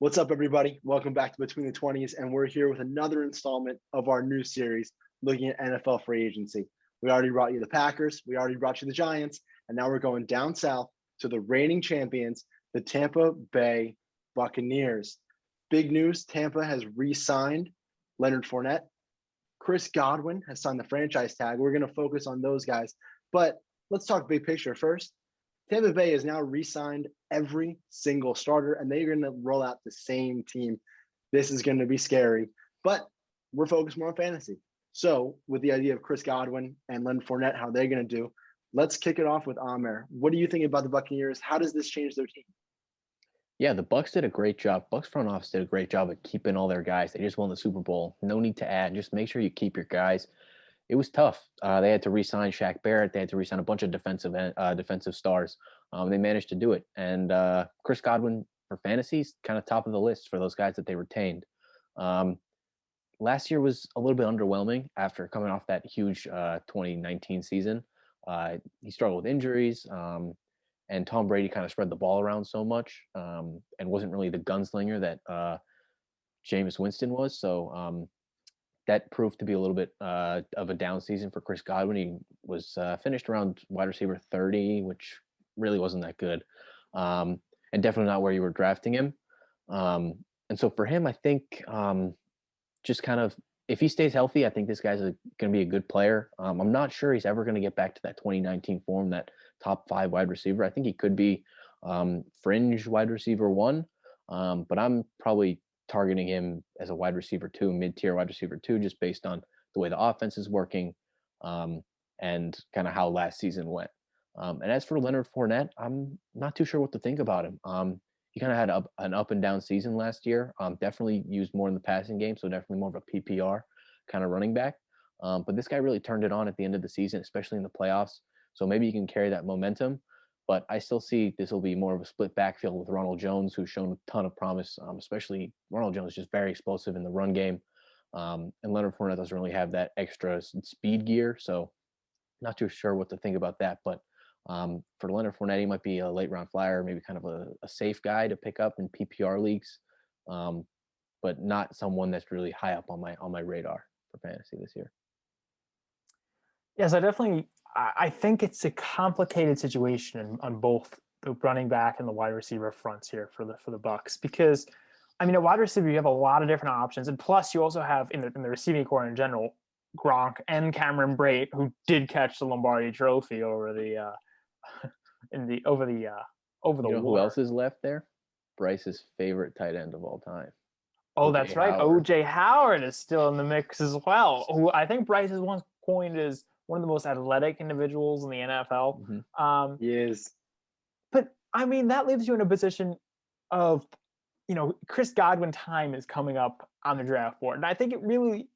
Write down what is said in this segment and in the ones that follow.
What's up, everybody? Welcome back to Between the 20s, and we're here with another installment of our new series looking at NFL free agency. We already brought you the Packers, we already brought you the Giants, and now we're going down south to the reigning champions, the Tampa Bay Buccaneers. Big news, Tampa has re-signed Leonard Fournette. Chris Godwin has signed the franchise tag. We're going to focus on those guys, but let's talk big picture first. Tampa Bay has now re-signed every single starter, and they're going to roll out the same team. This is going to be scary, but we're focused more on fantasy. So with the idea of Chris Godwin and Leonard Fournette, how they're going to do, let's kick it off with Amer. What do you think about the Buccaneers? How does this change their team? Yeah, the Bucs did a great job. Bucs front office did a great job of keeping all their guys. They just won the Super Bowl. No need to add. Just make sure you keep your guys. It was tough. They had to re-sign Shaq Barrett. They had to re-sign a bunch of defensive stars. They managed to do it. And Chris Godwin for fantasies, kind of top of the list for those guys that they retained. Last year was a little bit underwhelming after coming off that huge 2019 season. He struggled with injuries. And Tom Brady kind of spread the ball around so much and wasn't really the gunslinger that Jameis Winston was. So that proved to be a little bit of a down season for Chris Godwin. He was finished around wide receiver 30, which really wasn't that good, and definitely not where you were drafting him. And so for him, I think just kind of if he stays healthy, I think this guy's going to be a good player. I'm not sure he's ever going to get back to that 2019 form, that top 5 wide receiver. I think he could be fringe wide receiver 1, but I'm probably targeting him as a wide receiver 2, mid-tier wide receiver 2, just based on the way the offense is working and kind of how last season went. And as for Leonard Fournette, I'm not too sure what to think about him. He kind of had an up and down season last year. Definitely used more in the passing game, so definitely more of a PPR kind of running back. But this guy really turned it on at the end of the season, especially in the playoffs. So maybe he can carry that momentum. But I still see this will be more of a split backfield with Ronald Jones, who's shown a ton of promise, especially Ronald Jones is just very explosive in the run game. And Leonard Fournette doesn't really have that extra speed gear. So not too sure what to think about that. But for Leonard Fournette, he might be a late round flyer, maybe kind of a safe guy to pick up in PPR leagues, but not someone that's really high up on my radar for fantasy this year. Yes, I think it's a complicated situation on both the running back and the wide receiver fronts here for the Bucs, because I mean, at wide receiver you have a lot of different options, and plus you also have in the receiving core in general Gronk and Cameron Brate, who did catch the Lombardi Trophy over the over the You know war. who else is left there? Bryce's favorite tight end of all time. Oh, that's right. OJ Howard is still in the mix as well. Who I think Bryce has once coined as one of the most athletic individuals in the NFL. Mm-hmm. He is. But I mean, that leaves you in a position of, Chris Godwin time is coming up on the draft board, and I think it really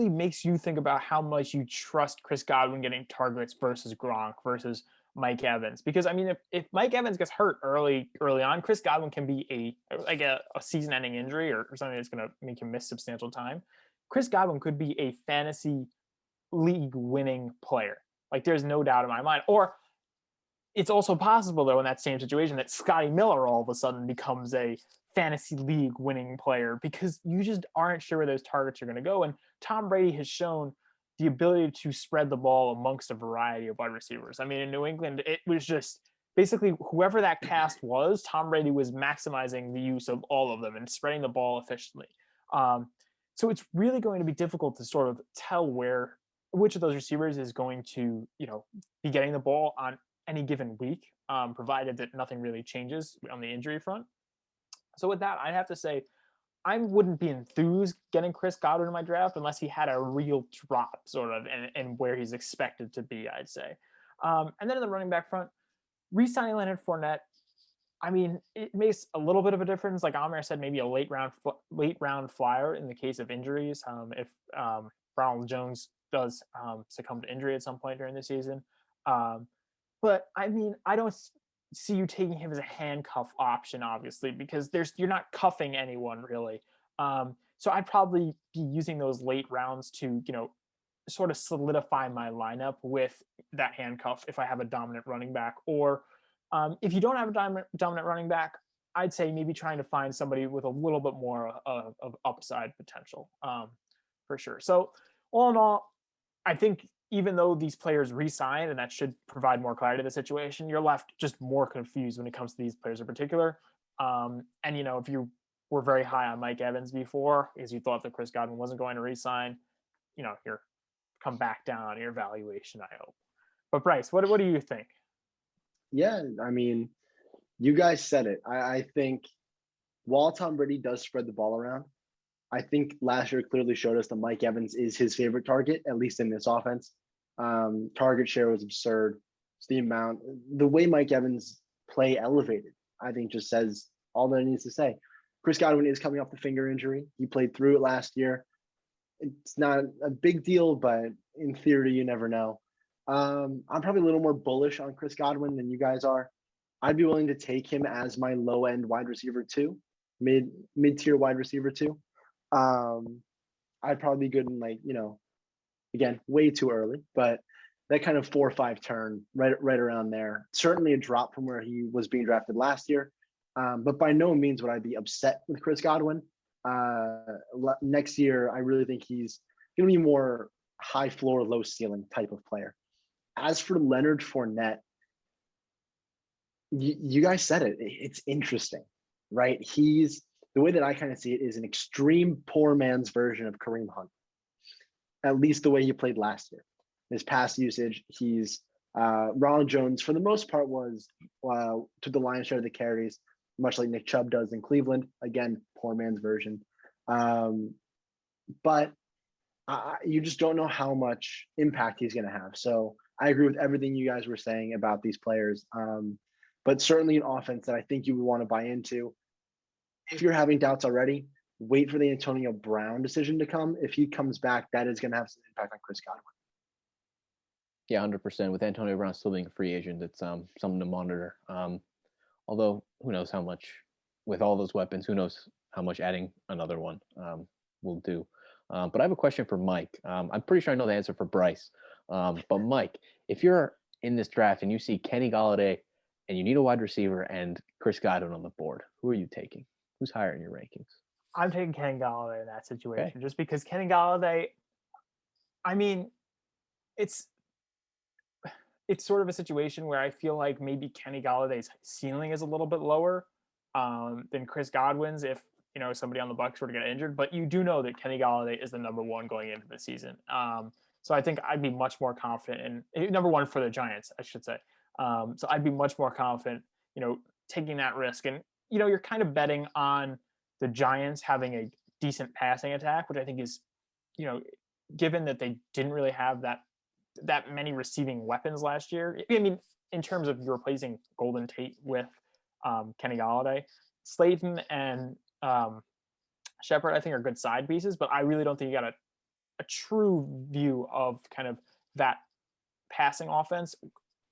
makes you think about how much you trust Chris Godwin getting targets versus Gronk versus Mike Evans. Because I mean, if Mike Evans gets hurt early on, Chris Godwin can be a season-ending injury or something that's going to make him miss substantial time. Chris Godwin could be a fantasy league-winning player. Like, there's no doubt in my mind. Or it's also possible, though, in that same situation, that Scotty Miller all of a sudden becomes a fantasy league winning player, because you just aren't sure where those targets are going to go. And Tom Brady has shown the ability to spread the ball amongst a variety of wide receivers. I mean, in New England, it was just basically whoever that cast was, Tom Brady was maximizing the use of all of them and spreading the ball efficiently. So it's really going to be difficult to sort of tell which of those receivers is going to, be getting the ball on any given week, provided that nothing really changes on the injury front. So with that, I'd have to say I wouldn't be enthused getting Chris Godwin in my draft unless he had a real drop sort of and where he's expected to be, I'd say. And then in the running back front, re-signing Leonard Fournette, I mean, it makes a little bit of a difference. Like Amer said, maybe a late round flyer in the case of injuries. If Ronald Jones does succumb to injury at some point during the season. But I mean, I don't see you taking him as a handcuff option, obviously, because you're not cuffing anyone really. So I'd probably be using those late rounds to, sort of solidify my lineup with that handcuff if I have a dominant running back. Or if you don't have a dominant running back, I'd say maybe trying to find somebody with a little bit more of upside potential, for sure. So all in all, I think even though these players re-signed and that should provide more clarity to the situation, you're left just more confused when it comes to these players in particular. And if you were very high on Mike Evans before because you thought that Chris Godwin wasn't going to re-sign, you're come back down on your valuation, I hope. But Bryce, what do you think? Yeah, I mean, you guys said it. I think while Tom Brady does spread the ball around, I think last year clearly showed us that Mike Evans is his favorite target, at least in this offense. Target share was absurd. It's the way Mike Evans play elevated, I think just says all that it needs to say. Chris Godwin is coming off the finger injury. He played through it last year. It's not a big deal, but in theory, you never know. I'm probably a little more bullish on Chris Godwin than you guys are. I'd be willing to take him as my low end wide receiver 2, mid-tier wide receiver 2. I'd probably be good in again, way too early, but that kind of 4 or 5 turn right around there. Certainly a drop from where he was being drafted last year. But by no means would I be upset with Chris Godwin. Next year, I really think he's going to be more high floor, low ceiling type of player. As for Leonard Fournette, you guys said it. It's interesting, right? The way that I kind of see it is an extreme poor man's version of Kareem Hunt, at least the way he played last year. His pass usage, Ronald Jones, for the most part, took the lion's share of the carries, much like Nick Chubb does in Cleveland. Again, poor man's version. But you just don't know how much impact he's going to have. So I agree with everything you guys were saying about these players. But certainly an offense that I think you would want to buy into. If you're having doubts already, wait for the Antonio Brown decision to come. If he comes back, that is going to have some impact on Chris Godwin. Yeah, 100%. With Antonio Brown still being a free agent, it's something to monitor. Although, who knows how much, with all those weapons, who knows how much adding another one will do. But I have a question for Mike. I'm pretty sure I know the answer for Bryce. But Mike, if you're in this draft and you see Kenny Golladay and you need a wide receiver and Chris Godwin on the board, who are you taking? Who's higher in your rankings? I'm taking Kenny Golladay in that situation, just because Kenny Golladay, I mean, it's sort of a situation where I feel like maybe Kenny Galladay's ceiling is a little bit lower than Chris Godwin's if somebody on the Bucs were to get injured. But you do know that Kenny Golladay is the number one going into the season. So I think I'd be much more confident in number one for the Giants, I should say. So I'd be much more confident, taking that risk. And you're kind of betting on the Giants having a decent passing attack, which I think is, given that they didn't really have that many receiving weapons last year. I mean, in terms of you replacing Golden Tate with Kenny Golladay, Slayton and Shepard, I think, are good side pieces, but I really don't think you got a true view of kind of that passing offense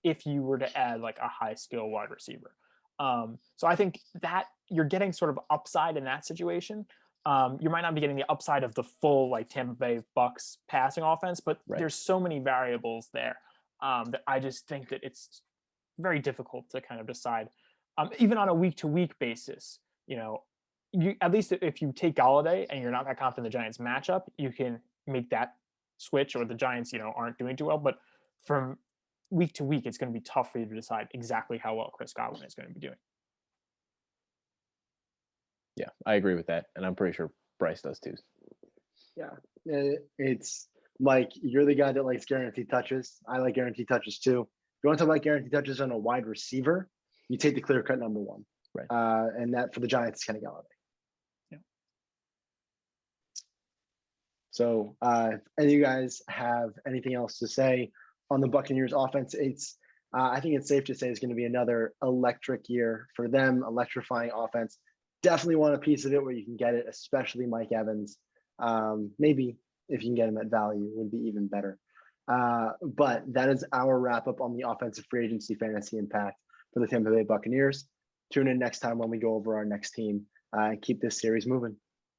if you were to add like a high skill wide receiver. So I think that you're getting sort of upside in that situation. You might not be getting the upside of the full like Tampa Bay Bucks passing offense, but there's so many variables there that I just think that it's very difficult to kind of decide, even on a week-to-week basis. You at least if you take Golladay and you're not that confident in the Giants matchup, you can make that switch, or the Giants aren't doing too well. But from week to week, it's going to be tough for you to decide exactly how well Chris Godwin is going to be doing. Yeah, I agree with that, and I'm pretty sure Bryce does too. Yeah, it's Mike. You're the guy that likes guaranteed touches. I like guaranteed touches too. If you want to talk about guaranteed touches on a wide receiver, you take the clear-cut number one, right? And that for the Giants is Kenny Golladay. Yeah. So, if any of you guys have anything else to say on the Buccaneers offense, I think it's safe to say it's going to be another electric year for them, electrifying offense. Definitely want a piece of it where you can get it, especially Mike Evans. Maybe if you can get him at value, would be even better. But that is our wrap up on the offensive free agency fantasy impact for the Tampa Bay Buccaneers. Tune in next time when we go over our next team and keep this series moving.